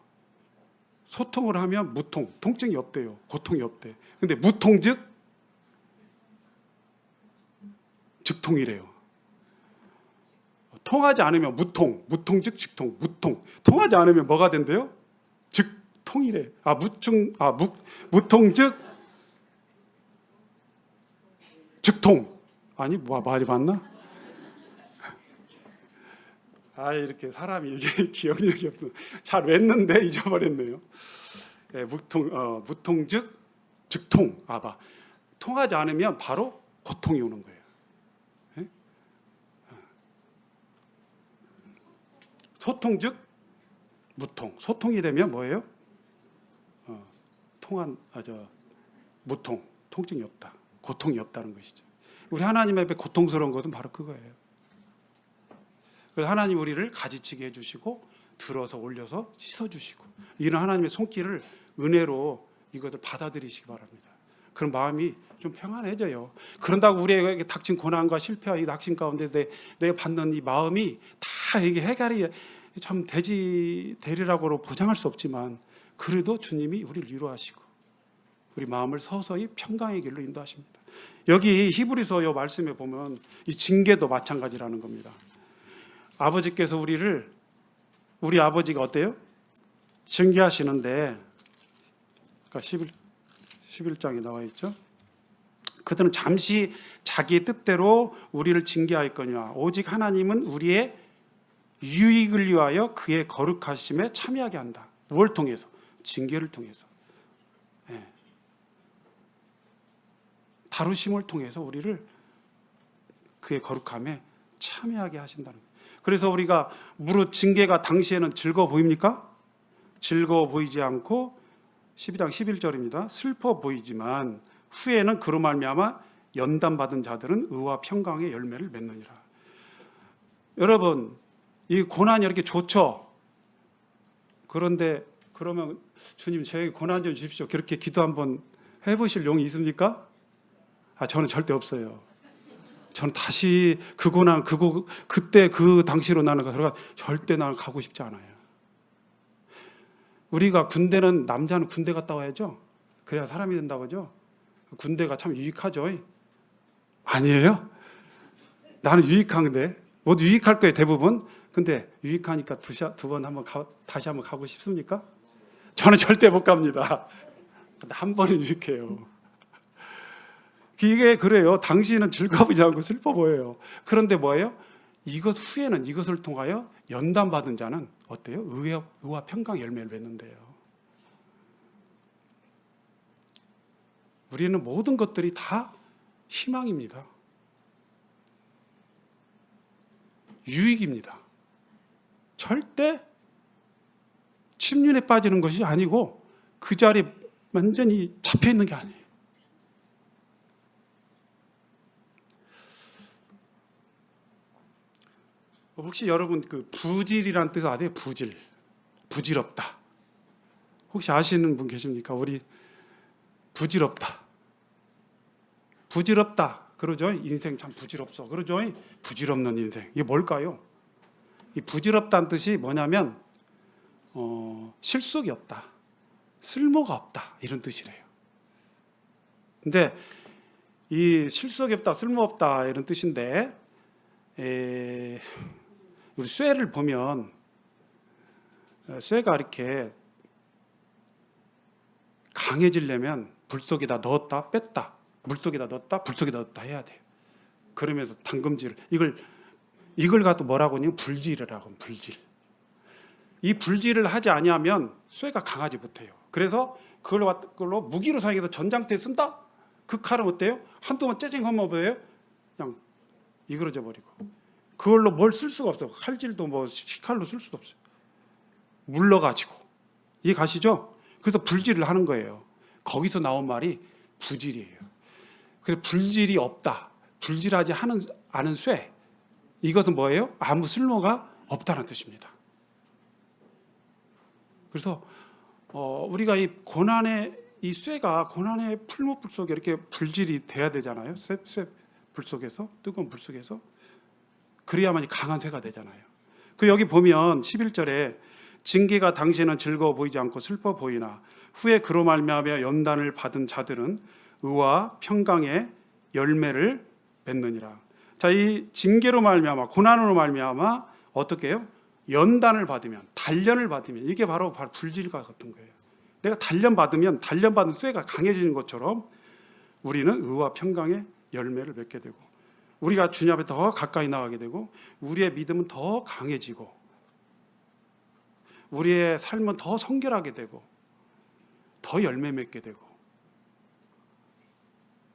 소통을 하면 무통, 통증이 없대요. 고통이 없대. 근데 무통 즉 즉통이래요. 통하지 않으면 무통, 무통 즉 즉통, 무통. 통하지 않으면 뭐가 된대요? 즉통이래. 무통 즉 즉통. 아니, 말이 맞나? 이렇게 사람이 이게 기억력이 없어. 잘 웻는데 잊어버렸네요. 무통 즉 즉통. 통하지 않으면 바로 고통이 오는 거예요. 소통 즉 무통. 소통이 되면 뭐예요? 무통. 통증이 없다. 고통이 없다는 것이죠. 우리 하나님 앞에 고통스러운 것은 바로 그거예요. 그래서 하나님 우리를 가지치게 해주시고 들어서 올려서 씻어주시고 이런 하나님의 손길을 은혜로 이것을 받아들이시기 바랍니다. 그런 마음이 좀 평안해져요. 그런다고 우리에게 닥친 고난과 실패와 이 낙심 가운데 내가 받는 이 마음이 다 이게 해결이 참 되리라고 보장할 수 없지만 그래도 주님이 우리를 위로하시고 우리 마음을 서서히 평강의 길로 인도하십니다. 여기 히브리서 요 말씀에 보면 이 징계도 마찬가지라는 겁니다. 아버지께서 우리 아버지가 어때요? 징계하시는데 그러니까 11장에 나와 있죠. 그들은 잠시 자기의 뜻대로 우리를 징계하였거니와 오직 하나님은 우리의 유익을 위하여 그의 거룩하심에 참여하게 한다. 뭘 통해서? 징계를 통해서. 다루심을 통해서 우리를 그의 거룩함에 참여하게 하신다는 거예요. 그래서 우리가 무릇 징계가 당시에는 즐거워 보입니까? 즐거워 보이지 않고 12장 11절입니다. 슬퍼 보이지만 후에는 그로 말미암아 연단받은 자들은 의와 평강의 열매를 맺느니라. 여러분, 이 고난이 이렇게 좋죠? 그런데 그러면 주님 저에게 고난 좀 주십시오. 그렇게 기도 한번 해보실 용이 있습니까? 저는 절대 없어요. 저는 다시 그 고난, 그때 그 당시로 나는 들어가 절대 나는 가고 싶지 않아요. 우리가 남자는 군대 갔다 와야죠. 그래야 사람이 된다고 하죠. 군대가 참 유익하죠. 아니에요? 나는 유익한데 모두 유익할 거예요, 대부분. 근데 유익하니까 두 번 다시 한번 가고 싶습니까? 저는 절대 못 갑니다. 근데 한 번은 유익해요. 이게 그래요. 당시에는 즐거우지 않고 슬퍼 보여요. 그런데 뭐예요? 후에는 이것을 통하여 연단받은 자는 어때요? 의와 평강 열매를 맺는데요. 우리는 모든 것들이 다 희망입니다. 유익입니다. 절대 침륜에 빠지는 것이 아니고 그 자리에 완전히 잡혀 있는 게 아니에요. 혹시 여러분 그 부질이란 뜻 아세요? 부질없다. 혹시 아시는 분 계십니까? 우리 부질없다. 그러죠? 인생 참 부질없어. 그러죠? 부질없는 인생. 이게 뭘까요? 이 부질없다는 뜻이 뭐냐면 실속이 없다. 쓸모가 없다. 이런 뜻이래요. 근데 이 실속이 없다, 쓸모 없다 이런 뜻인데 우리 쇠를 보면 쇠가 이렇게 강해지려면 불 속에다 넣었다 뺐다, 물 속에다 넣었다 불 속에다 넣었다 해야 돼요. 그러면서 담금질, 이걸 갖고 뭐라고 하냐면 불질이라고. 불질. 이 불질을 하지 아니하면 쇠가 강하지 못해요. 그래서 그걸로 무기로 사용해서 전장터에 쓴다? 그 칼은 어때요? 한두 번 째쟁하면 뭐예요? 그냥 이그러져 버리고. 그걸로 뭘 쓸 수가 없어요. 칼질도 뭐 식칼로 쓸 수도 없어요. 물러가지고. 이해 가시죠? 그래서 불질을 하는 거예요. 거기서 나온 말이 부질이에요. 그래서 불질이 없다, 불질하지 않은 쇠, 이것은 뭐예요? 아무 쓸모가 없다는 뜻입니다. 그래서 우리가 이 고난의 이 쇠가 고난의 풀무불 속에 이렇게 불질이 돼야 되잖아요. 쇠불 속에서, 뜨거운 불 속에서. 그래야만 강한 쇠가 되잖아요. 그리고 여기 보면 11절에 징계가 당시에는 즐거워 보이지 않고 슬퍼 보이나 후에 그로 말미암아 연단을 받은 자들은 의와 평강의 열매를 맺느니라. 자, 이 징계로 말미암아, 고난으로 말미암아 어떻게 해요? 연단을 받으면, 단련을 받으면, 이게 바로 불질과 같은 거예요. 내가 단련 받으면 단련받은 쇠가 강해지는 것처럼 우리는 의와 평강의 열매를 맺게 되고, 우리가 주님 앞에 더 가까이 나가게 되고, 우리의 믿음은 더 강해지고, 우리의 삶은 더 성결하게 되고, 더 열매 맺게 되고,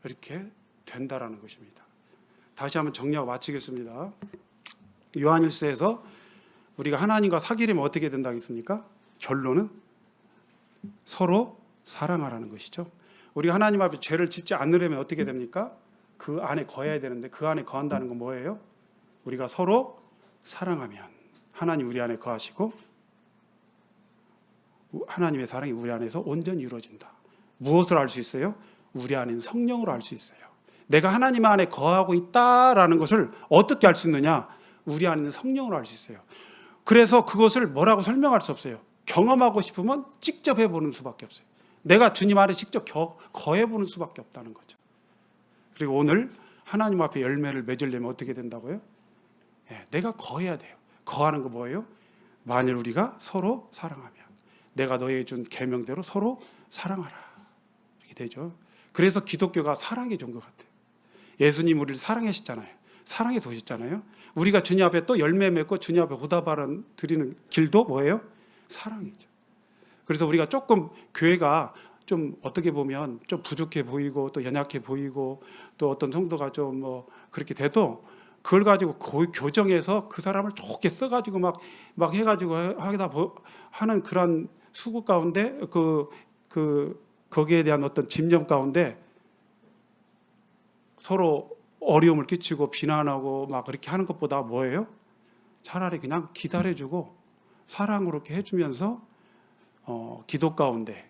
이렇게 된다라는 것입니다. 다시 한번 정리하고 마치겠습니다. 요한일서에서 우리가 하나님과 사귀려면 어떻게 된다고 했습니까? 결론은 서로 사랑하라는 것이죠. 우리가 하나님 앞에 죄를 짓지 않으려면 어떻게 됩니까? 그 안에 거해야 되는데, 그 안에 거한다는 건 뭐예요? 우리가 서로 사랑하면 하나님 우리 안에 거하시고 하나님의 사랑이 우리 안에서 온전히 이루어진다. 무엇을 알 수 있어요? 우리 안에 성령으로 알 수 있어요. 내가 하나님 안에 거하고 있다라는 것을 어떻게 알 수 있느냐? 우리 안에 있는 성령으로 알 수 있어요. 그래서 그것을 뭐라고 설명할 수 없어요. 경험하고 싶으면 직접 해보는 수밖에 없어요. 내가 주님 안에 직접 거해보는 수밖에 없다는 거죠. 그리고 오늘 하나님 앞에 열매를 맺으려면 어떻게 된다고요? 내가 거해야 돼요. 거하는 거 뭐예요? 만일 우리가 서로 사랑하면, 내가 너에게 준 계명대로 서로 사랑하라, 이렇게 되죠. 그래서 기독교가 사랑의 종교 같아요. 예수님 우리를 사랑하셨잖아요. 사랑해서 오셨잖아요. 우리가 주님 앞에 또 열매 맺고 주님 앞에 보답하는 드리는 길도 뭐예요? 사랑이죠. 그래서 우리가 조금 교회가 좀 어떻게 보면 좀 부족해 보이고 또 연약해 보이고 또 어떤 성도가 좀 뭐 그렇게 돼도 그걸 가지고 교정해서 그 사람을 좋게 써가지고 막 해가지고 하는 그런 수고 가운데 거기에 대한 어떤 집념 가운데 서로 어려움을 끼치고 비난하고 막 그렇게 하는 것보다 뭐예요? 차라리 그냥 기다려주고 사랑으로 이렇게 해주면서 기도 가운데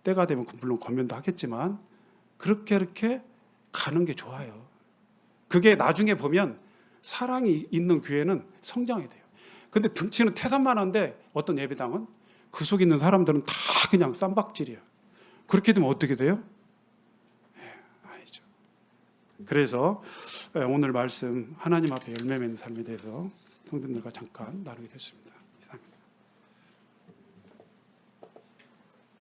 때가 되면 물론 권면도 하겠지만 그렇게 가는 게 좋아요. 그게 나중에 보면 사랑이 있는 교회는 성장이 돼요. 근데 등치는 태산만한데 어떤 예배당은 그 속에 있는 사람들은 다 그냥 쌈박질이에요. 그렇게 되면 어떻게 돼요? 아니죠. 그래서 오늘 말씀 하나님 앞에 열매 맺는 삶에 대해서 성도들과 잠깐 나누게 됐습니다.